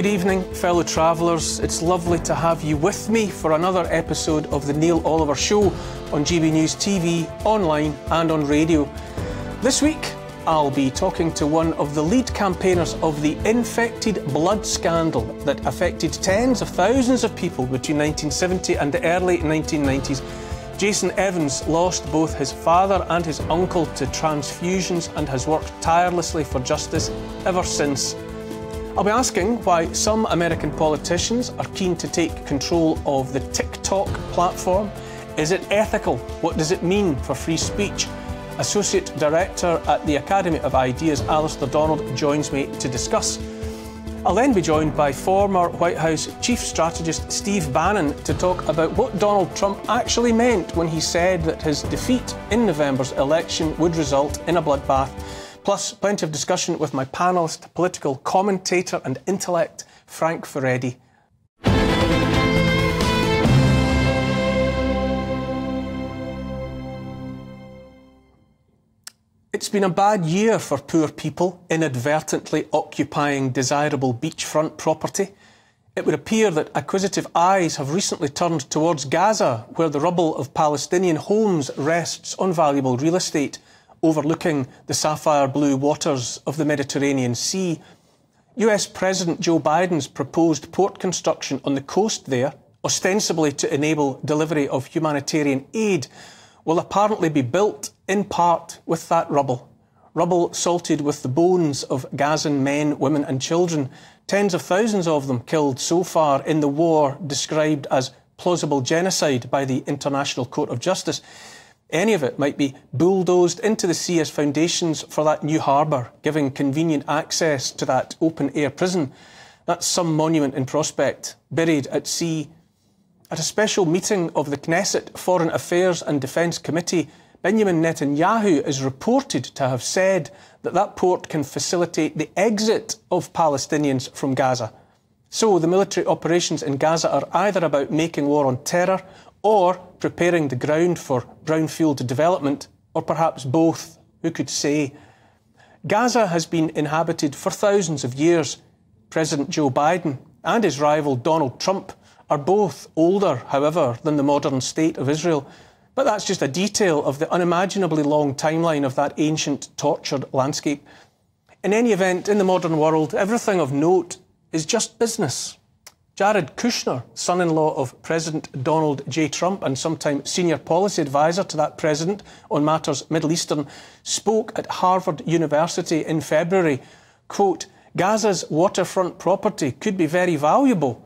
Good evening, fellow travellers. It's lovely to have you with me for another episode of the Neil Oliver Show on GB News TV, online and on radio. This week, I'll be talking to one of the lead campaigners of the infected blood scandal that affected tens of thousands of people between 1970 and the early 1990s. Jason Evans lost both his father and his uncle to transfusions and has worked tirelessly for justice ever since. I'll be asking why some American politicians are keen to take control of the TikTok platform. Is it ethical? What does it mean for free speech? Associate Director at the Academy of Ideas, Alistair Donald, joins me to discuss. I'll then be joined by former White House Chief Strategist Steve Bannon to talk about what Donald Trump actually meant when he said that his defeat in November's election would result in a bloodbath. Plus, plenty of discussion with my panellist, political commentator and intellect, Frank Furedi. It's been a bad year for poor people inadvertently occupying desirable beachfront property. It would appear that acquisitive eyes have recently turned towards Gaza, where the rubble of Palestinian homes rests on valuable real estate, overlooking the sapphire blue waters of the Mediterranean Sea. US President Joe Biden's proposed port construction on the coast there, ostensibly to enable delivery of humanitarian aid, will apparently be built in part with that rubble. Rubble salted with the bones of Gazan men, women and children, tens of thousands of them killed so far in the war described as plausible genocide by the International Court of Justice. Any of it might be bulldozed into the sea as foundations for that new harbour, giving convenient access to that open-air prison. That's some monument in prospect, buried at sea. At a special meeting of the Knesset Foreign Affairs and Defence Committee, Benjamin Netanyahu is reported to have said that that port can facilitate the exit of Palestinians from Gaza. So the military operations in Gaza are either about making war on terror or preparing the ground for brownfield development, or perhaps both, who could say? Gaza has been inhabited for thousands of years. President Joe Biden and his rival Donald Trump are both older, however, than the modern state of Israel. But that's just a detail of the unimaginably long timeline of that ancient, tortured landscape. In any event, in the modern world, everything of note is just business. Jared Kushner, son-in-law of President Donald J. Trump and sometime senior policy advisor to that president on matters Middle Eastern, spoke at Harvard University in February. Quote, "Gaza's waterfront property could be very valuable."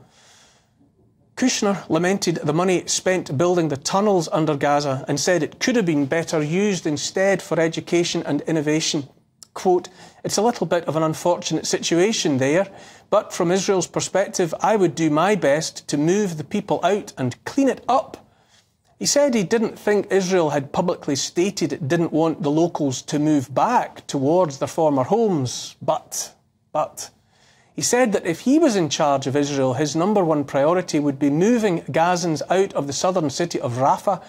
Kushner lamented the money spent building the tunnels under Gaza and said it could have been better used instead for education and innovation. Quote, "It's a little bit of an unfortunate situation there, but from Israel's perspective, I would do my best to move the people out and clean it up." He said he didn't think Israel had publicly stated it didn't want the locals to move back towards their former homes, but he said that if he was in charge of Israel, his number one priority would be moving Gazans out of the southern city of Rafah,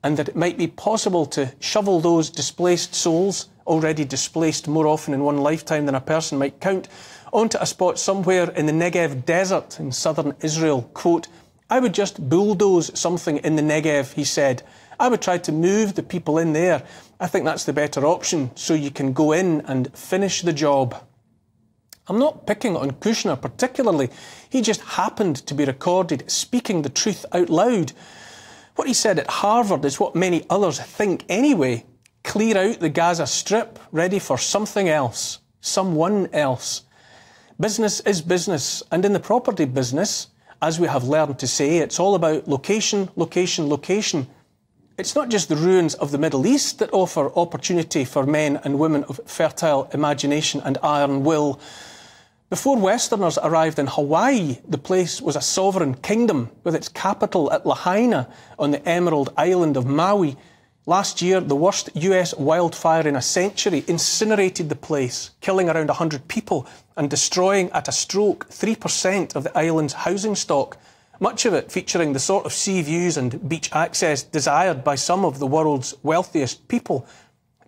and that it might be possible to shovel those displaced souls, already displaced more often in one lifetime than a person might count, onto a spot somewhere in the Negev desert in southern Israel. Quote, "I would just bulldoze something in the Negev," he said. "I would try to move the people in there. I think that's the better option, so you can go in and finish the job." I'm not picking on Kushner particularly. He just happened to be recorded speaking the truth out loud. What he said at Harvard is what many others think anyway. Clear out the Gaza Strip, ready for something else, someone else. Business is business, and in the property business, as we have learned to say, it's all about location, location, location. It's not just the ruins of the Middle East that offer opportunity for men and women of fertile imagination and iron will. Before Westerners arrived in Hawaii, the place was a sovereign kingdom with its capital at Lahaina on the Emerald Island of Maui. Last year, the worst US wildfire in a century incinerated the place, killing around 100 people and destroying at a stroke 3% of the island's housing stock, much of it featuring the sort of sea views and beach access desired by some of the world's wealthiest people.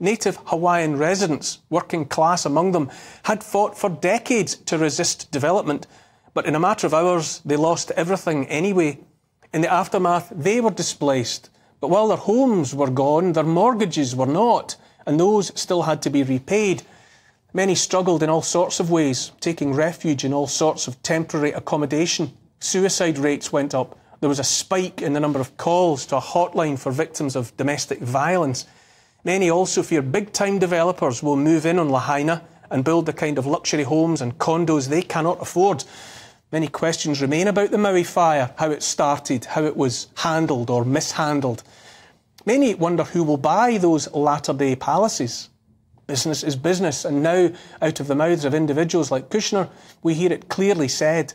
Native Hawaiian residents, working class among them, had fought for decades to resist development, But in a matter of hours, they lost everything anyway. In the aftermath, they were displaced. But while their homes were gone, their mortgages were not, and those still had to be repaid. Many struggled in all sorts of ways, taking refuge in all sorts of temporary accommodation. Suicide rates went up. There was a spike in the number of calls to a hotline for victims of domestic violence. Many also fear big-time developers will move in on Lahaina and build the kind of luxury homes and condos they cannot afford. Many questions remain about the Maui fire, how it started, how it was handled or mishandled. Many wonder who will buy those latter-day palaces. Business is business, and now, out of the mouths of individuals like Kushner, we hear it clearly said.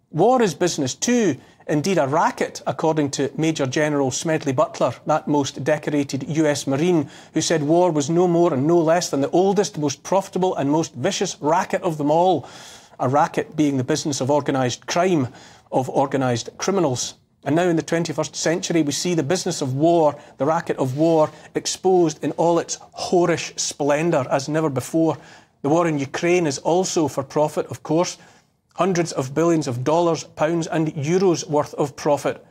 War is business too, indeed a racket, according to Major General Smedley Butler, that most decorated US Marine, who said war was no more and no less than the oldest, most profitable and most vicious racket of them all. A racket being the business of organised crime, of organised criminals. And now in the 21st century, we see the business of war, the racket of war, exposed in all its whorish splendour as never before. The war in Ukraine is also for profit, of course. Hundreds of billions of dollars, pounds and euros worth of profit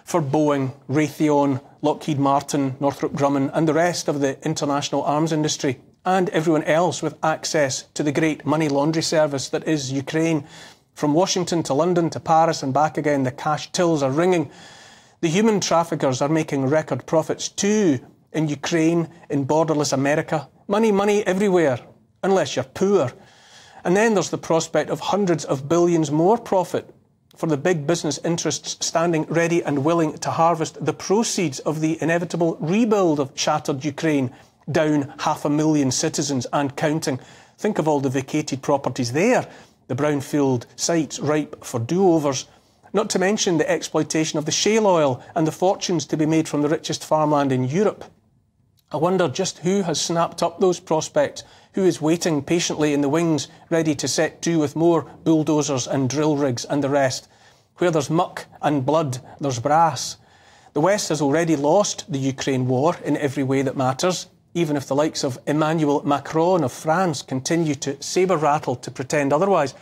for Boeing, Raytheon, Lockheed Martin, Northrop Grumman and the rest of the international arms industry, and everyone else with access to the great money laundry service that is Ukraine. From Washington to London to Paris and back again, the cash tills are ringing. The human traffickers are making record profits too, in Ukraine, in borderless America. Money, money everywhere, unless you're poor. And then there's the prospect of hundreds of billions more profit for the big business interests standing ready and willing to harvest the proceeds of the inevitable rebuild of shattered Ukraine, down 500,000 citizens and counting. Think of all the vacated properties there. The brownfield sites ripe for do-overs, not to mention the exploitation of the shale oil and the fortunes to be made from the richest farmland in Europe. I wonder just who has snapped up those prospects, who is waiting patiently in the wings, ready to set to with more bulldozers and drill rigs and the rest. Where there's muck and blood, there's brass. The West has already lost the Ukraine war in every way that matters, even if the likes of Emmanuel Macron of France continue to sabre-rattle to pretend otherwise.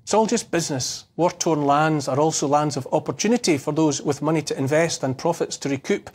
It's all just business. War-torn lands are also lands of opportunity for those with money to invest and profits to recoup,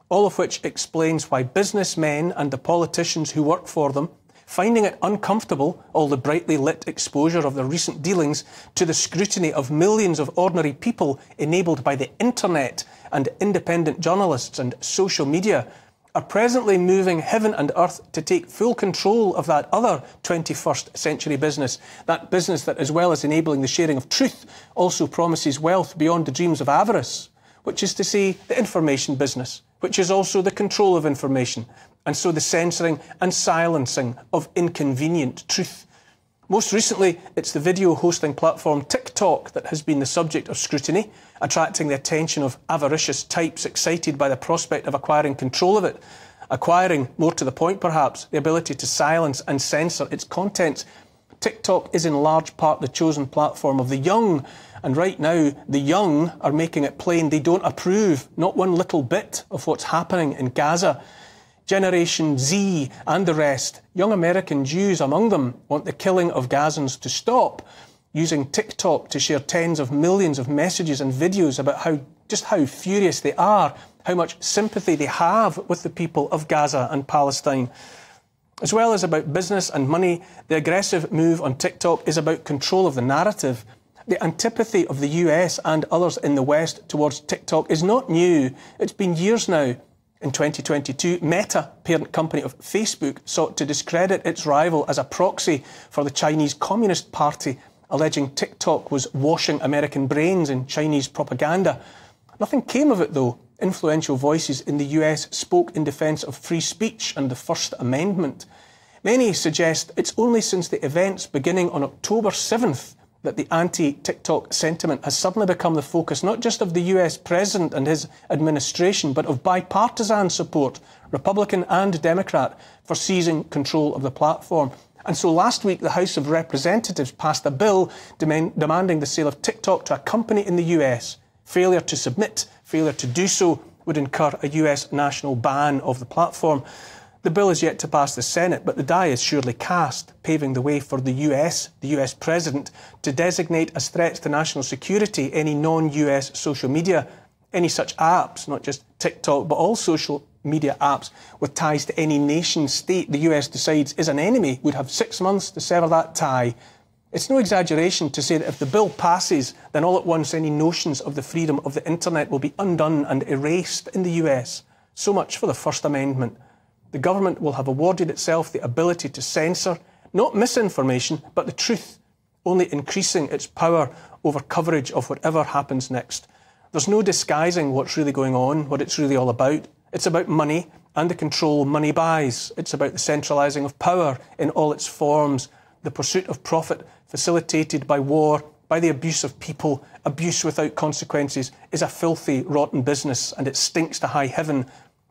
all of which explains why businessmen and the politicians who work for them, finding it uncomfortable, all the brightly lit exposure of their recent dealings, to the scrutiny of millions of ordinary people enabled by the internet and independent journalists and social media, are presently moving heaven and earth to take full control of that other 21st century business, that business that, as well as enabling the sharing of truth, also promises wealth beyond the dreams of avarice, which is to say the information business, which is also the control of information, and so the censoring and silencing of inconvenient truth. Most recently, it's the video hosting platform TikTok that has been the subject of scrutiny, attracting the attention of avaricious types excited by the prospect of acquiring control of it, acquiring, more to the point perhaps, the ability to silence and censor its contents. TikTok is in large part the chosen platform of the young, and right now the young are making it plain they don't approve, not one little bit, of what's happening in Gaza. Generation Z and the rest, young American Jews among them, want the killing of Gazans to stop, using TikTok to share tens of millions of messages and videos about how furious they are, how much sympathy they have with the people of Gaza and Palestine. As well as about business and money, the aggressive move on TikTok is about control of the narrative. The antipathy of the US and others in the West towards TikTok is not new. It's been years now. In 2022, Meta, parent company of Facebook, sought to discredit its rival as a proxy for the Chinese Communist Party, alleging TikTok was washing American brains in Chinese propaganda. Nothing came of it, though. Influential voices in the US spoke in defence of free speech and the First Amendment. Many suggest it's only since the events beginning on October 7th that the anti-TikTok sentiment has suddenly become the focus not just of the US President and his administration, but of bipartisan support, Republican and Democrat, for seizing control of the platform. And so last week, the House of Representatives passed a bill demanding the sale of TikTok to a company in the US. Failure to submit, failure to do so, would incur a US national ban of the platform. The bill is yet to pass the Senate, but the die is surely cast, paving the way for the US President, to designate as threats to national security any non-US social media, any such apps, not just TikTok, but all social media apps with ties to any nation state the US decides is an enemy would have 6 months to sever that tie. It's no exaggeration to say that if the bill passes, then all at once any notions of the freedom of the internet will be undone and erased in the US. So much for the First Amendment. The government will have awarded itself the ability to censor, not misinformation, but the truth, only increasing its power over coverage of whatever happens next. There's no disguising what's really going on, what it's really all about. It's about money and the control money buys. It's about the centralising of power in all its forms, the pursuit of profit facilitated by war, by the abuse of people. Abuse without consequences is a filthy, rotten business, and it stinks to high heaven.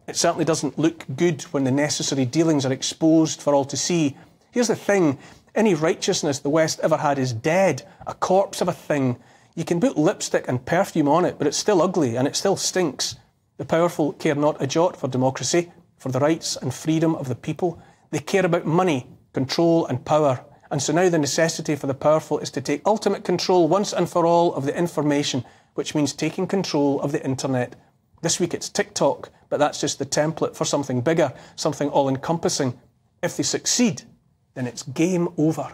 It certainly doesn't look good when the necessary dealings are exposed for all to see. Here's the thing. Any righteousness the West ever had is dead, a corpse of a thing. You can put lipstick and perfume on it, but it's still ugly and it still stinks. The powerful care not a jot for democracy, for the rights and freedom of the people. They care about money, control and power. And so now the necessity for the powerful is to take ultimate control once and for all of the information, which means taking control of the internet. This week it's TikTok, but that's just the template for something bigger, something all-encompassing. If they succeed, then it's game over.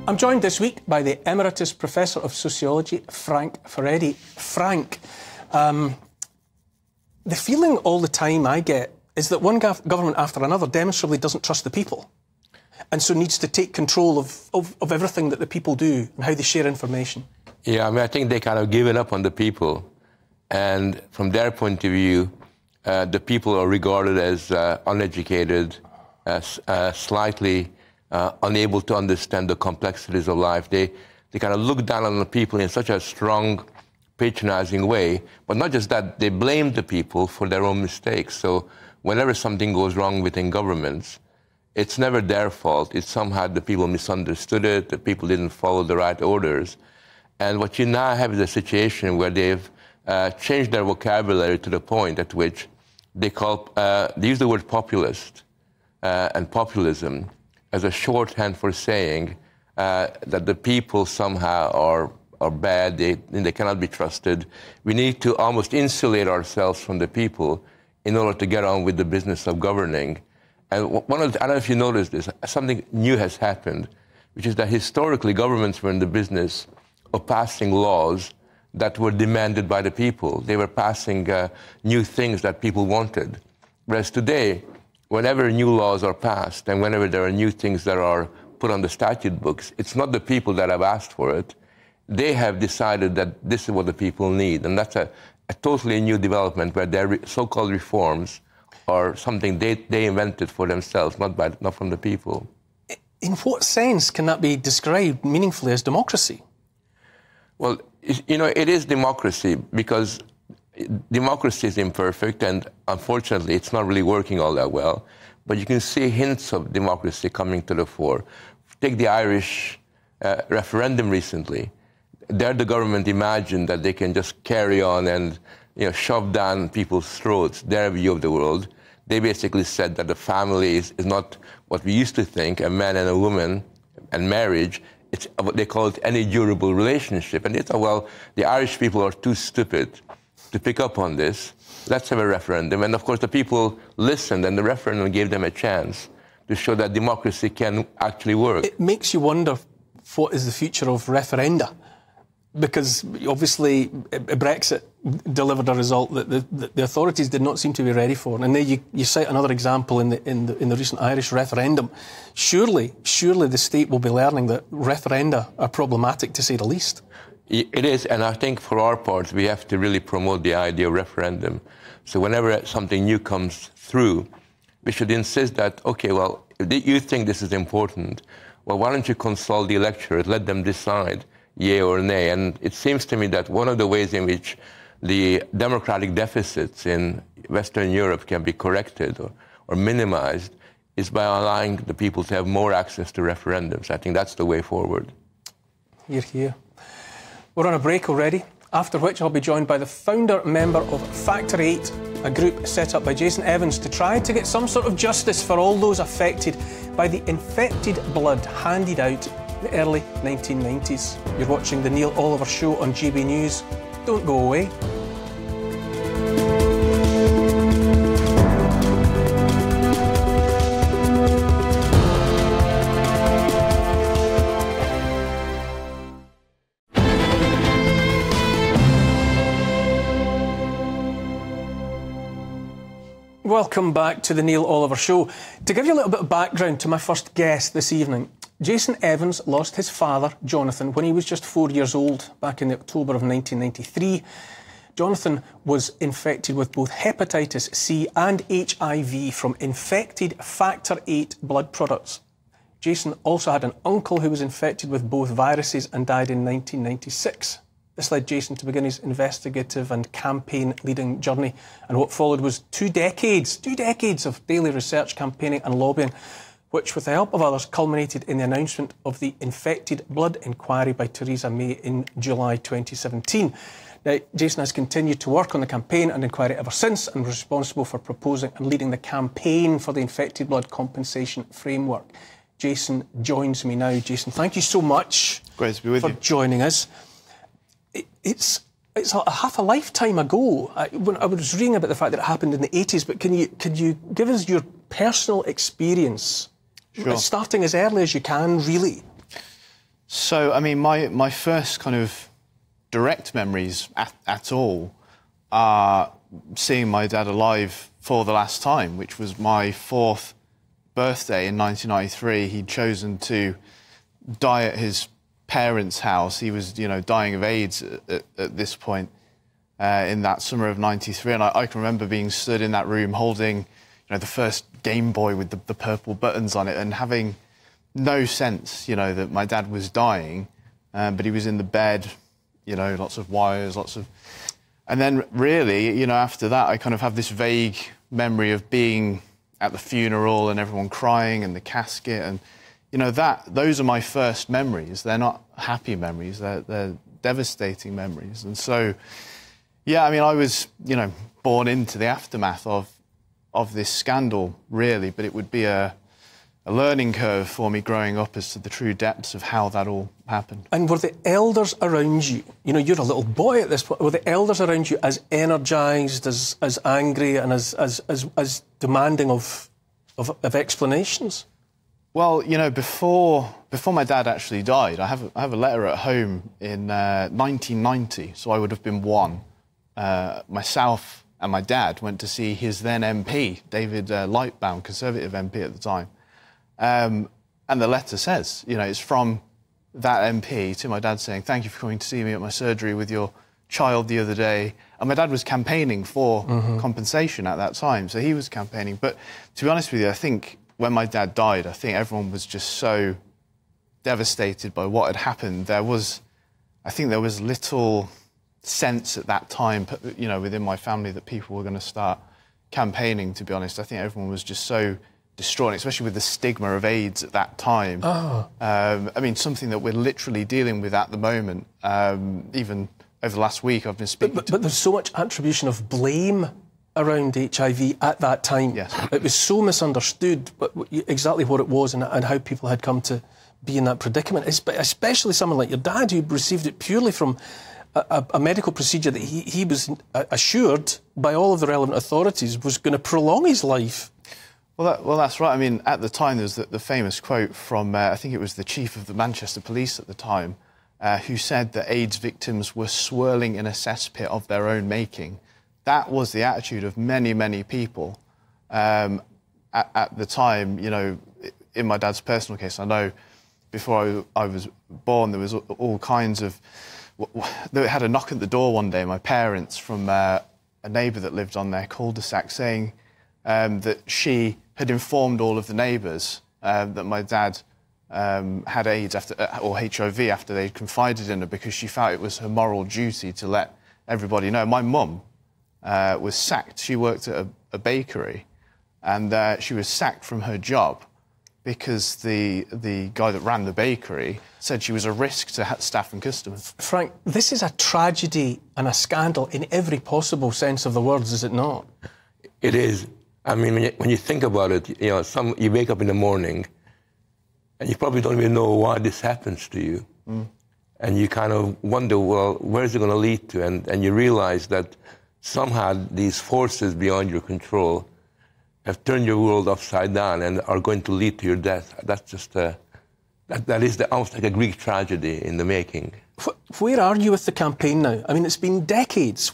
I'm joined this week by the Emeritus Professor of Sociology, Frank Furedi. Frank, the feeling all the time I get is that one government after another demonstrably doesn't trust the people, and so needs to take control of everything that the people do and how they share information. Yeah, I mean, I think they kind of given up on the people. And from their point of view, the people are regarded as uneducated, slightly unable to understand the complexities of life. They kind of look down on the people in such a strong, patronizing way. But not just that, they blame the people for their own mistakes. So whenever something goes wrong within governments, it's never their fault. It's somehow the people misunderstood it, the people didn't follow the right orders. And what you now have is a situation where they've changed their vocabulary to the point at which they use the word populist and populism as a shorthand for saying that the people somehow are bad, they cannot be trusted. We need to almost insulate ourselves from the people in order to get on with the business of governing. And I don't know if you noticed this, something new has happened, which is that historically governments were in the business of passing laws that were demanded by the people. They were passing new things that people wanted. Whereas today, whenever new laws are passed and whenever there are new things that are put on the statute books, it's not the people that have asked for it. They have decided that this is what the people need. And that's a totally new development where their so-called reforms are something they invented for themselves, not from the people. In what sense can that be described meaningfully as democracy? Well, you know, it is democracy because democracy is imperfect and unfortunately it's not really working all that well. But you can see hints of democracy coming to the fore. Take the Irish referendum recently. There the government imagined that they can just carry on and shove down people's throats their view of the world. They basically said that the family is not what we used to think, a man and a woman and marriage. It's what they call it any durable relationship. And they thought, well, the Irish people are too stupid to pick up on this. Let's have a referendum. And of course, the people listened, and the referendum gave them a chance to show that democracy can actually work. It makes you wonder what is the future of referenda, because obviously Brexit delivered a result that the authorities did not seem to be ready for. And then you cite another example in the recent Irish referendum. Surely the state will be learning that referenda are problematic, to say the least. It is, and I think for our part, we have to really promote the idea of referendum. So whenever something new comes through, we should insist that, okay, well, if you think this is important, well, why don't you consult the electorate, let them decide, yea or nay. And it seems to me that one of the ways in which the democratic deficits in Western Europe can be corrected or minimized is by allowing the people to have more access to referendums. I think that's the way forward. Hear, hear. We're on a break already. after which I'll be joined by the founder member of Factor 8, a group set up by Jason Evans to try to get some sort of justice for all those affected by the infected blood handed out in the early 1990s. You're watching The Neil Oliver Show on GB News. Don't go away. Welcome back to the Neil Oliver Show. To give you a little bit of background to my first guest this evening, Jason Evans lost his father, Jonathan, when he was just 4 years old, back in October of 1993. Jonathan was infected with both hepatitis C and HIV from infected Factor 8 blood products. Jason also had an uncle who was infected with both viruses and died in 1996. This led Jason to begin his investigative and campaign-leading journey, and what followed was two decades of daily research, campaigning and lobbying, which, with the help of others, culminated in the announcement of the Infected Blood Inquiry by Theresa May in July 2017. Now, Jason has continued to work on the campaign and inquiry ever since, and was responsible for proposing and leading the campaign for the Infected Blood Compensation Framework. Jason joins me now. Jason, thank you so much Great to be with for you. joining us. It's half a lifetime ago. When I was reading about the fact that it happened in the 80s, but can you give us your personal experience, Sure. starting as early as you can, really? So, I mean, my first kind of direct memories at all are seeing my dad alive for the last time, which was my 4th birthday in 1993. He'd chosen to die at his parents' house. He was, dying of AIDS at this point in that summer of '93, and I can remember being stood in that room holding, the first Game Boy with the purple buttons on it, and having no sense, that my dad was dying, but he was in the bed, lots of wires, and then really, after that, I kind of have this vague memory of being at the funeral and everyone crying and the casket and. Those are my first memories. They're not happy memories. They're devastating memories. And so, yeah, I mean, I was, born into the aftermath of this scandal, really. But it would be a learning curve for me growing up as to the true depths of how that all happened. And were the elders around you, you're a little boy at this point, were the elders around you as energised, as angry and as demanding of explanations? Well, before my dad actually died, I have a letter at home in 1990, so I would have been 1. Myself and my dad went to see his then MP, David Lightbound, Conservative MP at the time. And the letter says, it's from that MP to my dad saying, "Thank you for coming to see me at my surgery with your child the other day." And my dad was campaigning for compensation at that time, so he was campaigning. But to be honest with you, I think when my dad died, I think everyone was just so devastated by what had happened. I think there was little sense at that time, within my family that people were going to start campaigning, to be honest. I think everyone was just so distraught, especially with the stigma of AIDS at that time. Oh. I mean, something that we're literally dealing with at the moment. Even over the last week, I've been speaking But there's so much attribution of blame around HIV at that time. Yes. It was so misunderstood, but exactly what it was and how people had come to be in that predicament, especially someone like your dad, who received it purely from a medical procedure that he was assured by all of the relevant authorities was going to prolong his life. Well, that's right. I mean, at the time, there was the famous quote from, I think it was the chief of the Manchester Police at the time, who said that AIDS victims were swirling in a cesspit of their own making. That was the attitude of many, many people at the time. In my dad's personal case, I know before I was born, there was all kinds of... They had a knock at the door one day, my parents, from a neighbour that lived on their cul-de-sac, saying that she had informed all of the neighbours that my dad had AIDS or HIV after they'd confided in her, because she felt it was her moral duty to let everybody know. My mum was sacked. She worked at a bakery, and she was sacked from her job because the guy that ran the bakery said she was a risk to staff and customers. Frank, this is a tragedy and a scandal in every possible sense of the words, is it not? It is. I mean, when you think about it, you wake up in the morning and you probably don't even know why this happens to you. And you kind of wonder, well, where is it going to lead to? And you realize that somehow these forces beyond your control have turned your world upside down and are going to lead to your death. That's just that is almost like a Greek tragedy in the making. Where are you with the campaign now? I mean, it's been decades.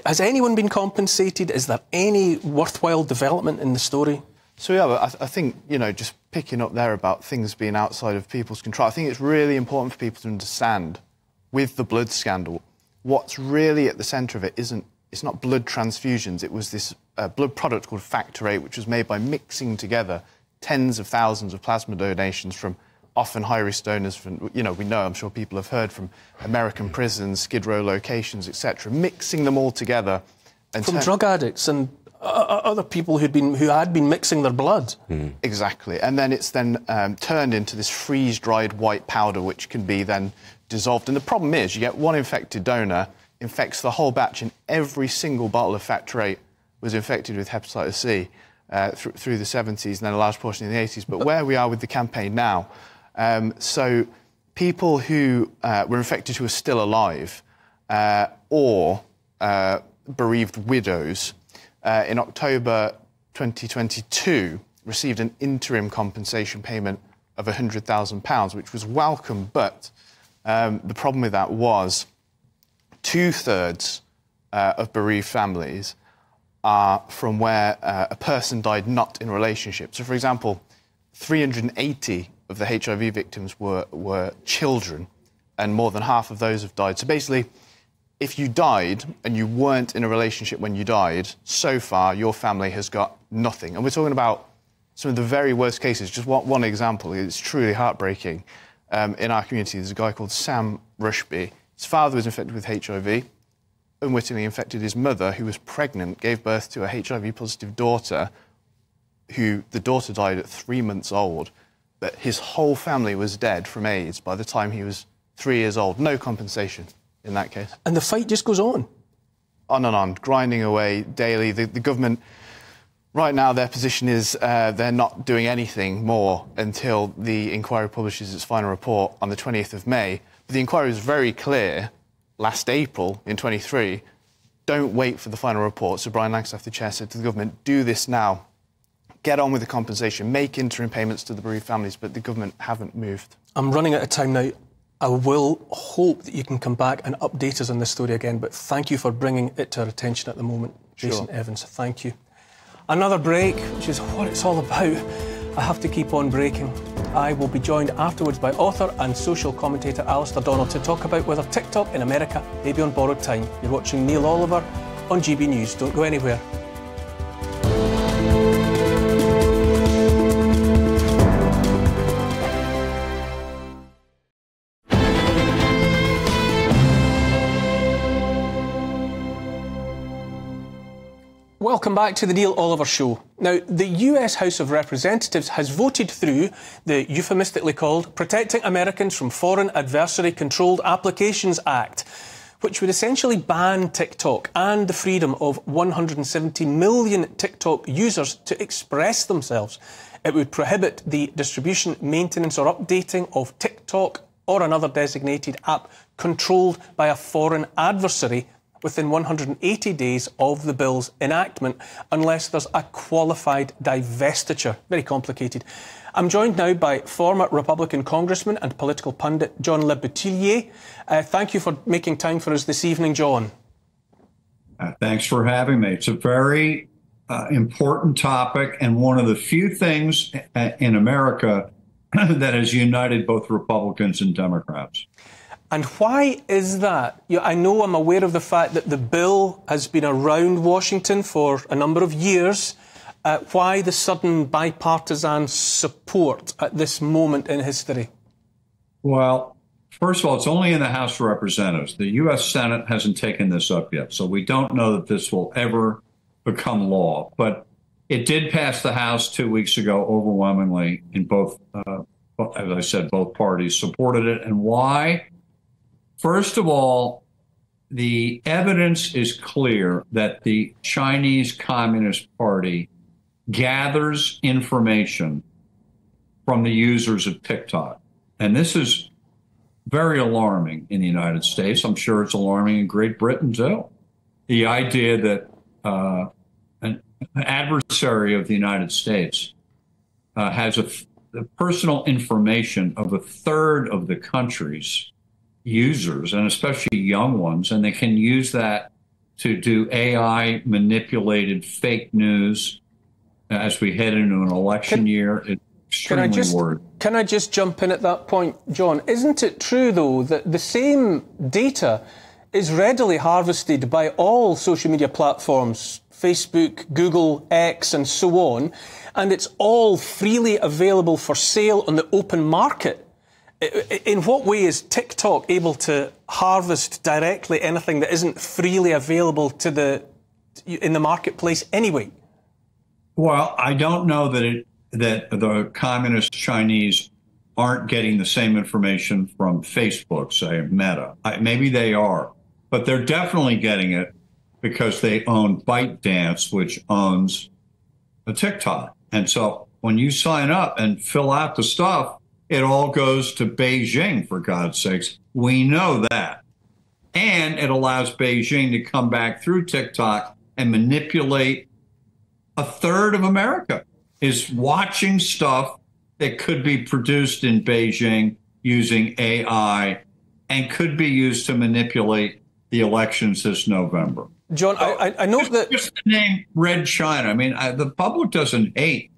Has anyone been compensated? Is there any worthwhile development in the story? So, yeah, but I think, just picking up there about things being outside of people's control, I think it's really important for people to understand, with the blood scandal, what's really at the centre of it it's not blood transfusions. It was this blood product called Factor VIII, which was made by mixing together tens of thousands of plasma donations from often high-risk donors from, I'm sure people have heard from American prisons, Skid Row locations, etc., mixing them all together. And from drug addicts and other people who had been mixing their blood. Exactly. And then it's turned into this freeze-dried white powder, which can be then dissolved. And the problem is, you get one infected donor, infects the whole batch, and every single bottle of Factor VIII was infected with hepatitis C through the 70s and then a large portion in the 80s. But where we are with the campaign now, so people who were infected who are still alive or bereaved widows in October 2022 received an interim compensation payment of £100,000, which was welcome, but the problem with that was 2/3 of bereaved families are from where a person died not in relationship. So, for example, 380 of the HIV victims were children, and more than half of those have died. So basically, if you died and you weren't in a relationship when you died, so far your family has got nothing. And we're talking about some of the very worst cases. Just one example, it's truly heartbreaking. In our community, there's a guy called Sam Rushby. His father was infected with HIV, unwittingly infected his mother, who was pregnant, gave birth to a HIV-positive daughter, who the daughter died at 3 months old, but his whole family was dead from AIDS by the time he was 3 years old. No compensation in that case. And the fight just goes on? On and on, grinding away daily. The government, right now, their position is they're not doing anything more until the inquiry publishes its final report on the 20th of May. But the inquiry was very clear last April in 23. Don't wait for the final report. So Brian Langstaff, the chair, said to the government, do this now. Get on with the compensation, make interim payments to the bereaved families, but the government haven't moved. I'm running out of time now. I will hope that you can come back and update us on this story again, but thank you for bringing it to our attention at the moment, Jason Evans. Thank you. Another break, which is what it's all about. I have to keep on breaking. I will be joined afterwards by author and social commentator Alistair Donald to talk about whether TikTok in America may be on borrowed time. You're watching Neil Oliver on GB News. Don't go anywhere. Welcome back to the Neil Oliver Show. Now, the US House of Representatives has voted through the euphemistically called Protecting Americans from Foreign Adversary Controlled Applications Act, which would essentially ban TikTok and the freedom of 170 million TikTok users to express themselves. It would prohibit the distribution, maintenance or updating of TikTok or another designated app controlled by a foreign adversary within 180 days of the bill's enactment, unless there's a qualified divestiture. Very complicated. I'm joined now by former Republican Congressman and political pundit John Le Boutillier. Thank you for making time for us this evening, John. Thanks for having me. It's a very important topic and one of the few things in America that has united both Republicans and Democrats. And why is that? I know I'm aware of the fact that the bill has been around Washington for a number of years. Why the sudden bipartisan support at this moment in history? Well, first of all, it's only in the House of Representatives. The U.S. Senate hasn't taken this up yet, so we don't know that this will ever become law. But It did pass the House 2 weeks ago overwhelmingly in both, as I said, both parties supported it. And why? First of all, the evidence is clear that the Chinese Communist Party gathers information from the users of TikTok. And this is very alarming in the United States. I'm sure it's alarming in Great Britain, too. The idea that an adversary of the United States has the personal information of a third of the country's users, and especially young ones, and they can use that to do AI manipulated fake news as we head into an election year. It's extremely worrying. Can I just jump in at that point, John? Isn't it true, though, that the same data is readily harvested by all social media platforms, Facebook, Google, X, and so on, and it's all freely available for sale on the open market? In what way is TikTok able to harvest directly anything that isn't freely available in the marketplace anyway? Well, I don't know that the communist Chinese aren't getting the same information from Facebook, say Meta. Maybe they are, but they're definitely getting it because they own ByteDance, which owns a TikTok. And so when you sign up and fill out the stuff, it all goes to Beijing, for God's sakes. We know that. And it allows Beijing to come back through TikTok and manipulate a third of America is watching stuff that could be produced in Beijing using AI and could be used to manipulate the elections this November. John, I know that... Just the name Red China. I mean, the public doesn't hate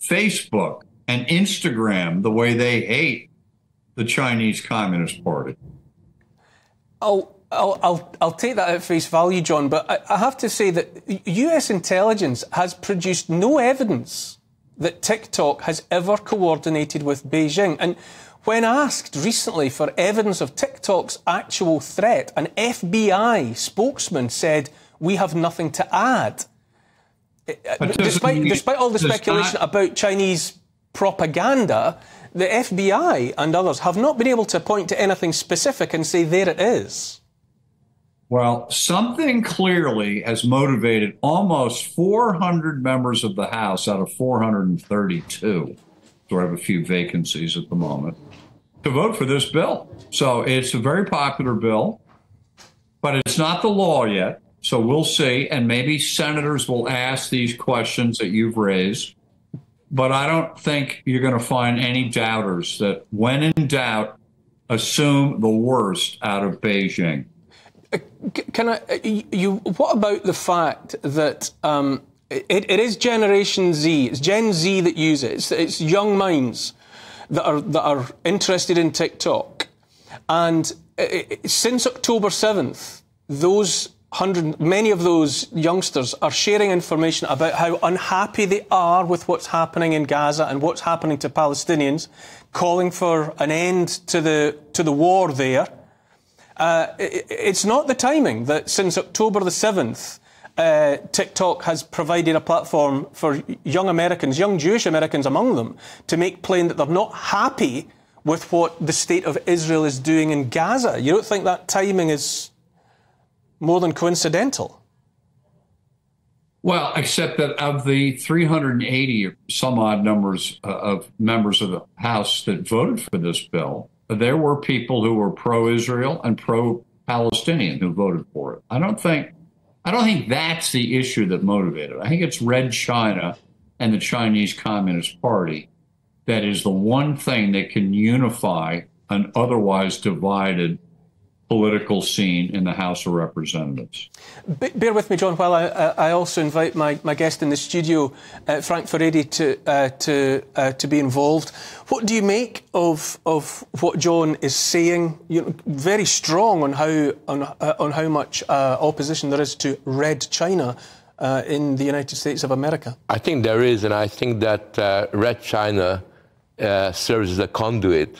Facebook and Instagram the way they hate the Chinese Communist Party. I'll take that at face value, John, but I have to say that US intelligence has produced no evidence that TikTok has ever coordinated with Beijing. And when asked recently for evidence of TikTok's actual threat, an FBI spokesman said, "We have nothing to add." Despite all the speculation about Chinese propaganda, the FBI and others have not been able to point to anything specific and say, there it is. Well, something clearly has motivated almost 400 members of the House out of 432, so I have a few vacancies at the moment, to vote for this bill. So it's a very popular bill, but it's not the law yet. So we'll see. And maybe senators will ask these questions that you've raised. But I don't think you're going to find any doubters that when in doubt, assume the worst out of Beijing. What about the fact that it is Generation Z, it's Gen Z that use it, it's young minds that are interested in TikTok. And since October 7th, many of those youngsters are sharing information about how unhappy they are with what's happening in Gaza and what's happening to Palestinians, calling for an end to the war there. It's not the timing that since October the 7th, TikTok has provided a platform for young Americans, young Jewish Americans among them, to make plain that they're not happy with what the state of Israel is doing in Gaza. You don't think that timing is more than coincidental? Well, except that of the 380 some odd numbers of members of the House that voted for this bill, there were people who were pro-Israel and pro-Palestinian who voted for it. I don't think that's the issue that motivated. I think it's Red China and the Chinese Communist Party that is the one thing that can unify an otherwise divided political scene in the House of Representatives. Bear with me, John, while I also invite my guest in the studio, Frank Furedi, to be involved. What do you make of what John is saying? Very strong on how much opposition there is to Red China in the United States of America. I think there is, and I think that Red China serves as a conduit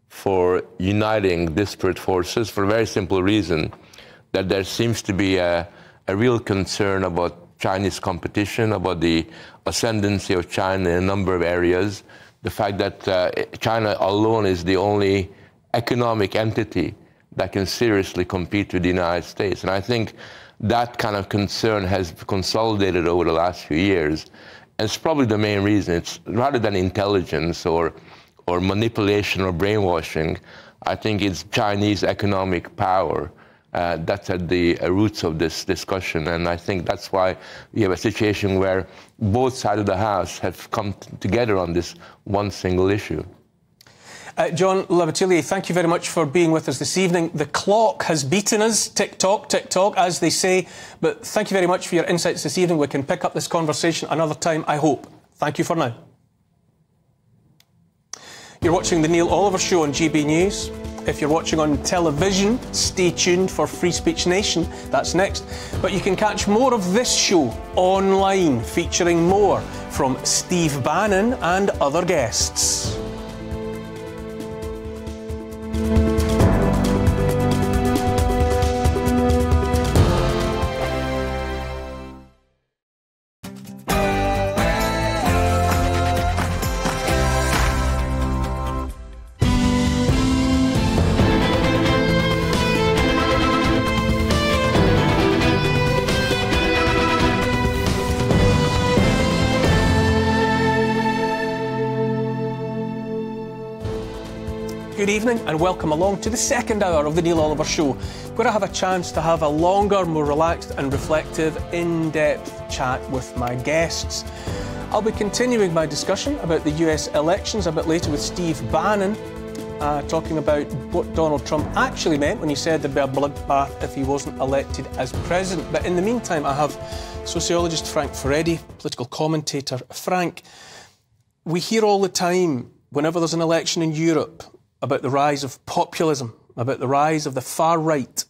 for uniting disparate forces for a very simple reason, that there seems to be a real concern about Chinese competition, about the ascendancy of China in a number of areas, the fact that China alone is the only economic entity that can seriously compete with the United States. And I think that kind of concern has consolidated over the last few years. And it's probably the main reason. It's rather than intelligence or manipulation or brainwashing, I think it's Chinese economic power that's at the roots of this discussion. And I think that's why we have a situation where both sides of the House have come together on this one single issue. John Labatelier, thank you very much for being with us this evening. The clock has beaten us, tick-tock, as they say, but thank you very much for your insights this evening. We can pick up this conversation another time, I hope. Thank you for now. You're watching The Neil Oliver Show on GB News. If you're watching on television, stay tuned for Free Speech Nation. That's next. But you can catch more of this show online, featuring more from Steve Bannon and other guests. Good evening and welcome along to the second hour of the Neil Oliver Show, where I have a chance to have a longer, more relaxed and reflective, in-depth chat with my guests. I'll be continuing my discussion about the US elections a bit later with Steve Bannon, talking about what Donald Trump actually meant when he said there'd be a bloodbath if he wasn't elected as president. But in the meantime, I have sociologist Frank Furedi, political commentator. Frank, we hear all the time, whenever there's an election in Europe, about the rise of populism, about the rise of the far right.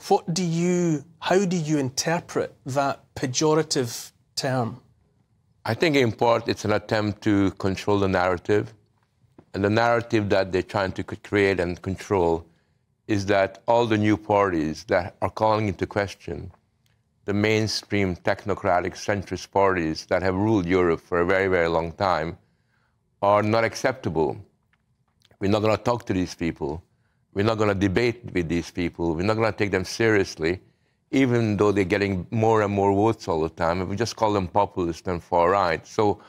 How do you interpret that pejorative term? I think in part it's an attempt to control the narrative. And the narrative that they're trying to create and control is that all the new parties that are calling into question the mainstream technocratic centrist parties that have ruled Europe for a very, very long time are not acceptable. We're not going to talk to these people. We're not going to debate with these people. We're not going to take them seriously, even though they're getting more and more votes all the time. And we just call them populist and far right. So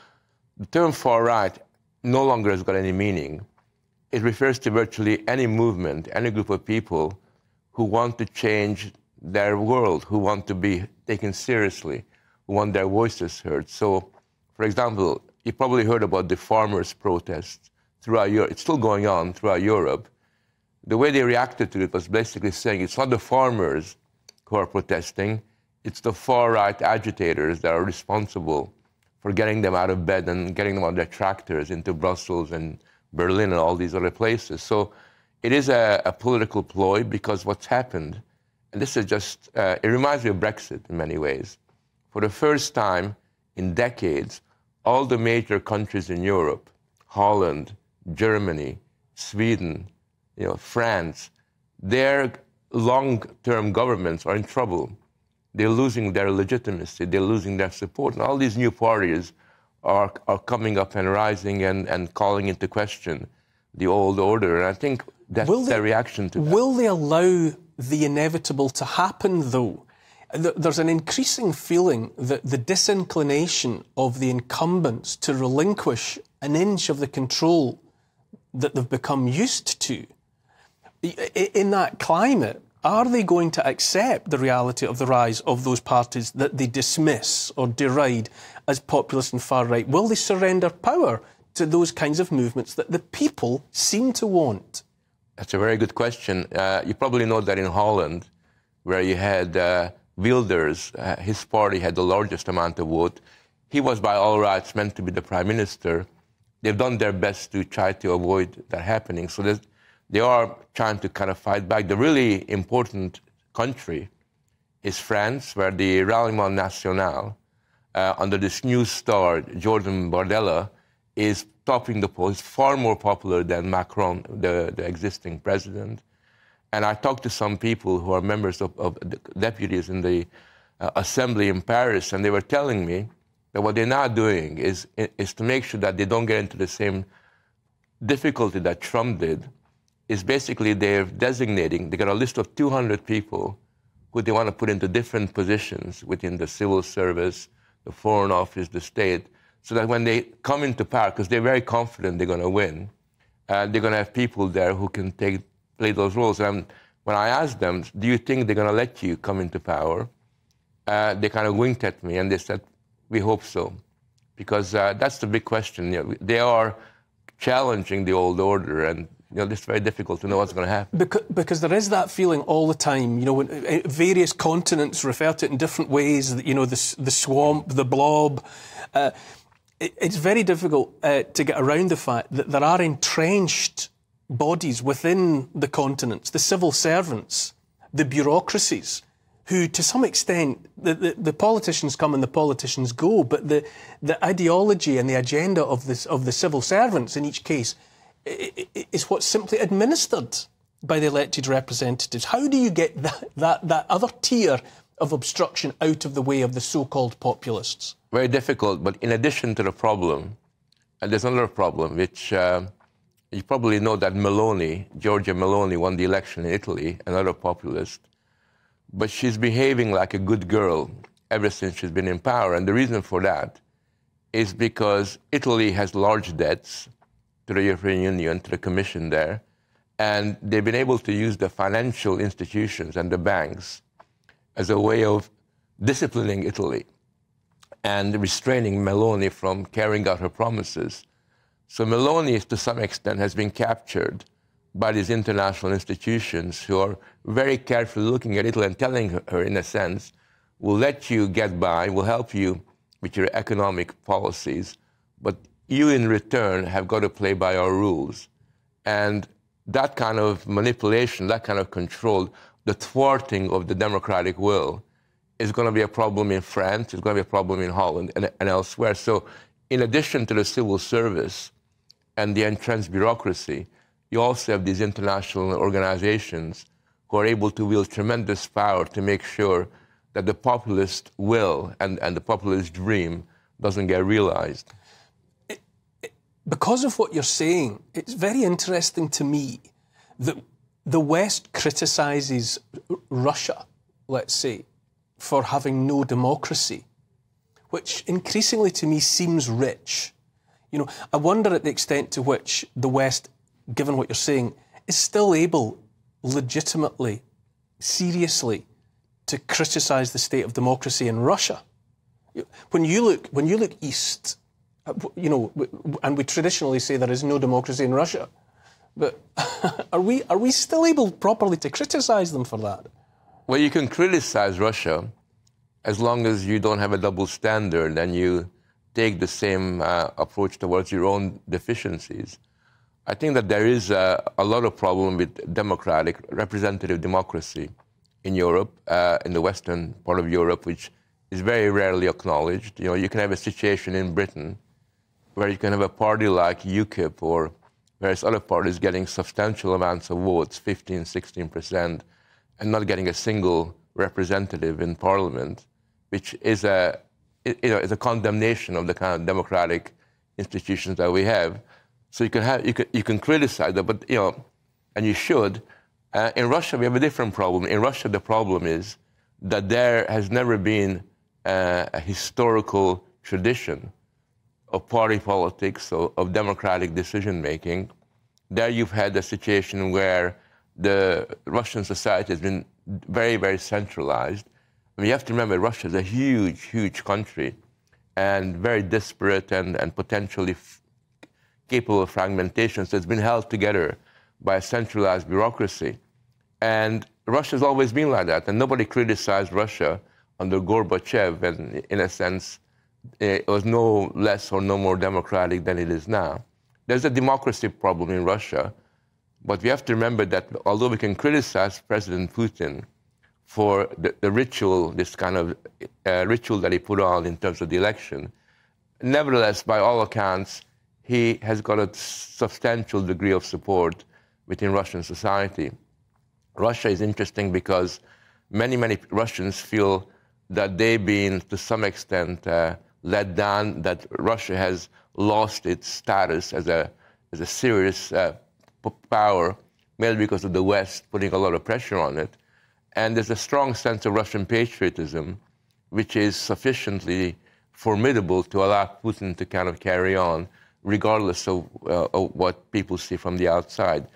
the term far right no longer has got any meaning. It refers to virtually any movement, any group of people who want to change their world, who want to be taken seriously, who want their voices heard. So, for example, you probably heard about the farmers' protests throughout Europe. It's still going on throughout Europe. The way they reacted to it was basically saying it's not the farmers who are protesting, it's the far-right agitators that are responsible for getting them out of bed and getting them on their tractors into Brussels and Berlin and all these other places. So it is a political ploy, because what's happened, and this is just, it reminds me of Brexit in many ways. For the first time in decades, all the major countries in Europe, Holland, Germany, Sweden, France, their long-term governments are in trouble. They're losing their legitimacy, they're losing their support. And all these new parties are coming up and rising and calling into question the old order. And I think that's their reaction to that. Will they allow the inevitable to happen, though? There's an increasing feeling that the disinclination of the incumbents to relinquish an inch of the control that they've become used to. In that climate, are they going to accept the reality of the rise of those parties that they dismiss or deride as populist and far right? Will they surrender power to those kinds of movements that the people seem to want? That's a very good question. You probably know that in Holland, where you had Wilders, his party had the largest amount of vote. He was by all rights meant to be the prime minister. They've done their best to try to avoid that happening. So they are trying to kind of fight back. The really important country is France, where the Rassemblement National, under this new star, Jordan Bardella, is topping the polls, far more popular than Macron, the existing president. And I talked to some people who are members of deputies in the assembly in Paris, and they were telling me that what they're now doing is to make sure that they don't get into the same difficulty that Trump did, is basically they're designating, they got a list of 200 people who they want to put into different positions within the civil service, the foreign office, the state, so that when they come into power, because they're very confident they're going to win, they're going to have people there who can play those roles. And when I asked them, do you think they're going to let you come into power? They kind of winked at me and they said, we hope so. Because that's the big question. You know, they are challenging the old order, and it's very difficult to know what's going to happen. Because there is that feeling all the time. You know, when various continents refer to it in different ways. You know, the swamp, the blob. It's very difficult to get around the fact that there are entrenched bodies within the continents, the civil servants, the bureaucracies, who, to some extent, the politicians come and the politicians go, but the ideology and the agenda of the civil servants in each case is what's simply administered by the elected representatives. How do you get that other tier of obstruction out of the way of the so-called populists? Very difficult, but in addition to the problem, there's another problem, which you probably know that Meloni, Giorgia Meloni, won the election in Italy, another populist, but she's behaving like a good girl ever since she's been in power. And the reason for that is because Italy has large debts to the European Union, to the Commission there, and they've been able to use the financial institutions and the banks as a way of disciplining Italy and restraining Meloni from carrying out her promises. So Meloni, to some extent, has been captured by these international institutions who are very carefully looking at Italy and telling her, in a sense, we'll let you get by, we'll help you with your economic policies, but you in return have got to play by our rules. And that kind of manipulation, that kind of control, the thwarting of the democratic will is going to be a problem in France, it's going to be a problem in Holland and elsewhere. So in addition to the civil service and the entrenched bureaucracy, you also have these international organizations who are able to wield tremendous power to make sure that the populist will and the populist dream doesn't get realized. Because of what you're saying, it's very interesting to me that the West criticises Russia, let's say, for having no democracy, which increasingly to me seems rich. You know, I wonder at the extent to which the West, given what you're saying, is still able legitimately, seriously, to criticise the state of democracy in Russia. When you look east, you know, and we traditionally say there is no democracy in Russia, but are we still able properly to criticise them for that? Well, you can criticise Russia as long as you don't have a double standard and you take the same approach towards your own deficiencies. I think that there is a lot of problem with democratic, representative democracy in Europe, in the western part of Europe, which is very rarely acknowledged. You know, you can have a situation in Britain where you can have a party like UKIP or various other parties getting substantial amounts of votes, 15, 16%, and not getting a single representative in Parliament, which is is a condemnation of the kind of democratic institutions that we have. So you can criticize that, but and you should. In Russia, we have a different problem. In Russia, the problem is that there has never been a historical tradition of party politics, of democratic decision-making. There you've had a situation where the Russian society has been very, very centralized. I mean, you have to remember, Russia is a huge, huge country and very disparate and potentially capable of fragmentation. So it's been held together by a centralized bureaucracy. And Russia's always been like that. And nobody criticized Russia under Gorbachev. And in a sense, it was no less or no more democratic than it is now. There's a democracy problem in Russia. But we have to remember that although we can criticize President Putin for the ritual, this kind of ritual that he put on in terms of the election, nevertheless, by all accounts, he has got a substantial degree of support within Russian society. Russia is interesting because many, many Russians feel that they've been, to some extent, let down, that Russia has lost its status as a serious power, mainly because of the West putting a lot of pressure on it. And there's a strong sense of Russian patriotism, which is sufficiently formidable to allow Putin to kind of carry on, regardless of what people see from the outside.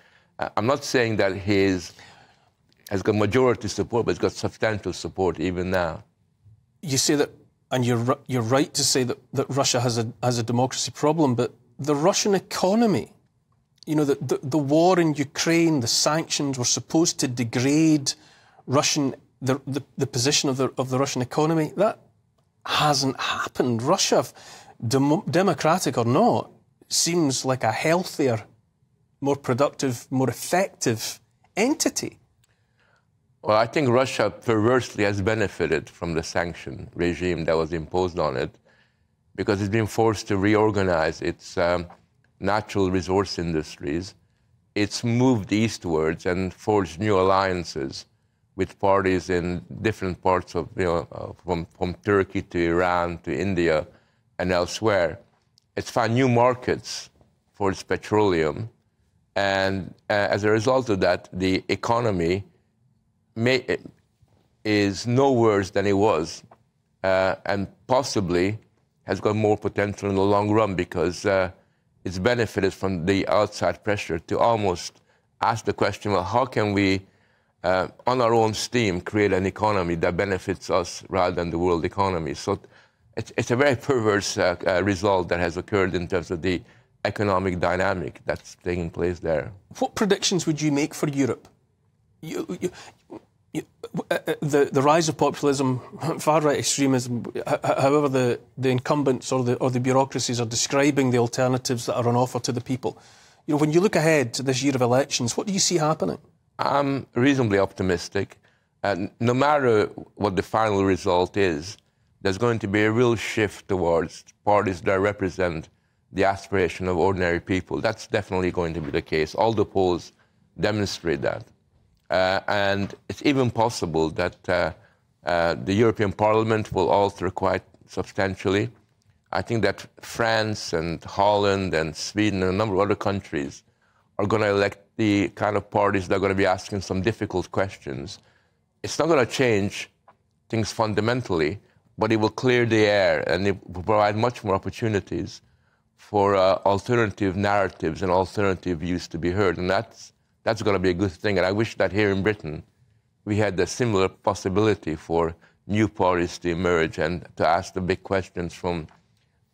I'm not saying that he has got majority support, but he's got substantial support even now. You say that, and you're right to say that Russia has a democracy problem, but the Russian economy, you know, the war in Ukraine, the sanctions were supposed to degrade the position of the Russian economy. That hasn't happened. Russia, democratic or not, seems like a healthier, more productive, more effective entity. Well, I think Russia perversely has benefited from the sanction regime that was imposed on it, because it's been forced to reorganize its natural resource industries. It's moved eastwards and forged new alliances with parties in different parts of, from Turkey to Iran to India and elsewhere. It's found new markets for its petroleum, and as a result of that, the economy is no worse than it was, and possibly has got more potential in the long run, because it's benefited from the outside pressure to almost ask the question, well, how can we, on our own steam, create an economy that benefits us rather than the world economy? So it's a very perverse result that has occurred in terms of the economic dynamic that's taking place there. What predictions would you make for Europe? The rise of populism, far-right extremism, however the incumbents or the bureaucracies are describing the alternatives that are on offer to the people. You know, when you look ahead to this year of elections, what do you see happening? I'm reasonably optimistic. No matter what the final result is, there's going to be a real shift towards parties that represent the aspiration of ordinary people. That's definitely going to be the case. All the polls demonstrate that. And it's even possible that the European Parliament will alter quite substantially. I think that France and Holland and Sweden and a number of other countries are going to elect the kind of parties that are going to be asking some difficult questions. It's not going to change things fundamentally, but it will clear the air, and it will provide much more opportunities for alternative narratives and alternative views to be heard. And that's going to be a good thing. And I wish that here in Britain we had a similar possibility for new parties to emerge and to ask the big questions from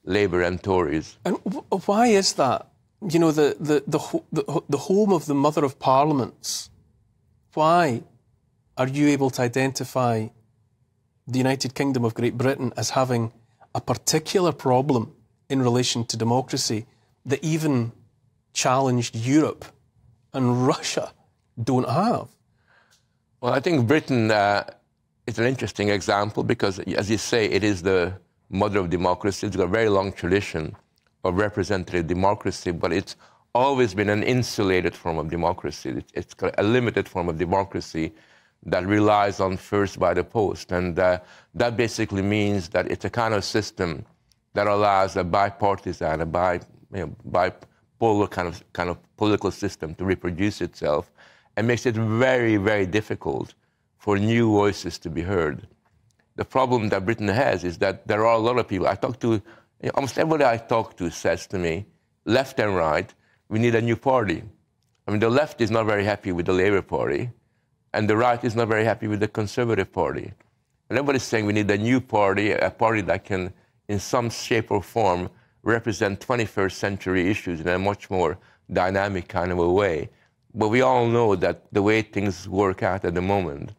Labour and Tories. And why is that? You know, the home of the mother of parliaments. Why are you able to identify the United Kingdom of Great Britain as having a particular problem in relation to democracy that even challenged Europe and Russia don't have? Well, I think Britain is an interesting example because, as you say, it is the mother of democracy. It's got a very long tradition of representative democracy, but it's always been an insulated form of democracy. It's got a limited form of democracy that relies on first by the post. And that basically means that it's a kind of system that allows a bipartisan, a bipolar kind of political system to reproduce itself, and makes it very, very difficult for new voices to be heard. The problem that Britain has is that there are a lot of people. I talk to, almost everybody I talk to says to me, left and right, we need a new party. I mean, the left is not very happy with the Labour Party, and the right is not very happy with the Conservative Party. And everybody's saying we need a new party, a party that can, in some shape or form, represent 21st century issues in a much more dynamic kind of a way. But we all know that the way things work out at the moment,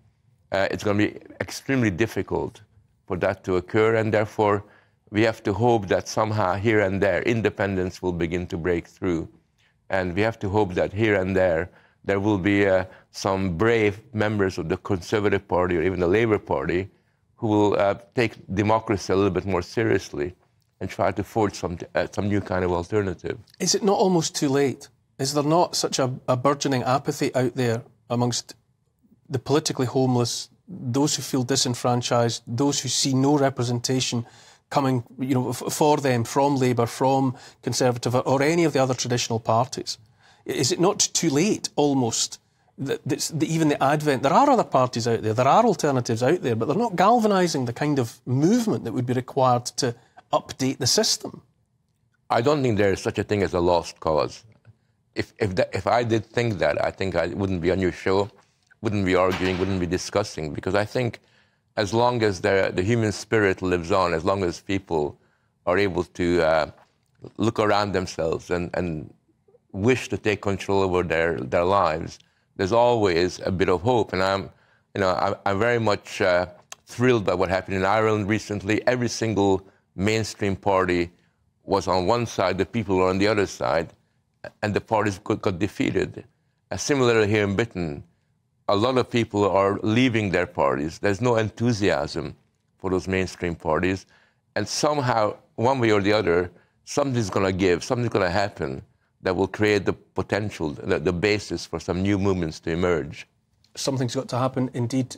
it's going to be extremely difficult for that to occur, and therefore we have to hope that somehow here and there independence will begin to break through. And we have to hope that here and there will be some brave members of the Conservative Party or even the Labour Party who will take democracy a little bit more seriously and try to forge some new kind of alternative. Is it not almost too late? Is there not such a burgeoning apathy out there amongst the politically homeless, those who feel disenfranchised, those who see no representation coming, for them from Labour, from Conservative, or any of the other traditional parties? Is it not too late, almost, that even the advent... There are other parties out there, there are alternatives out there, but they're not galvanising the kind of movement that would be required to update the system? I don't think there is such a thing as a lost cause. If I did think that, I think I wouldn't be on your show, wouldn't be arguing, wouldn't be discussing, because I think as long as the human spirit lives on, as long as people are able to look around themselves and wish to take control over their lives, there's always a bit of hope. And I'm very much thrilled by what happened in Ireland recently. Every single mainstream party was on one side, the people were on the other side, and the parties got defeated. Similarly here in Britain, a lot of people are leaving their parties. There's no enthusiasm for those mainstream parties. And somehow, one way or the other, something's going to give, something's going to happen that will create the potential, the basis for some new movements to emerge. Something's got to happen, indeed.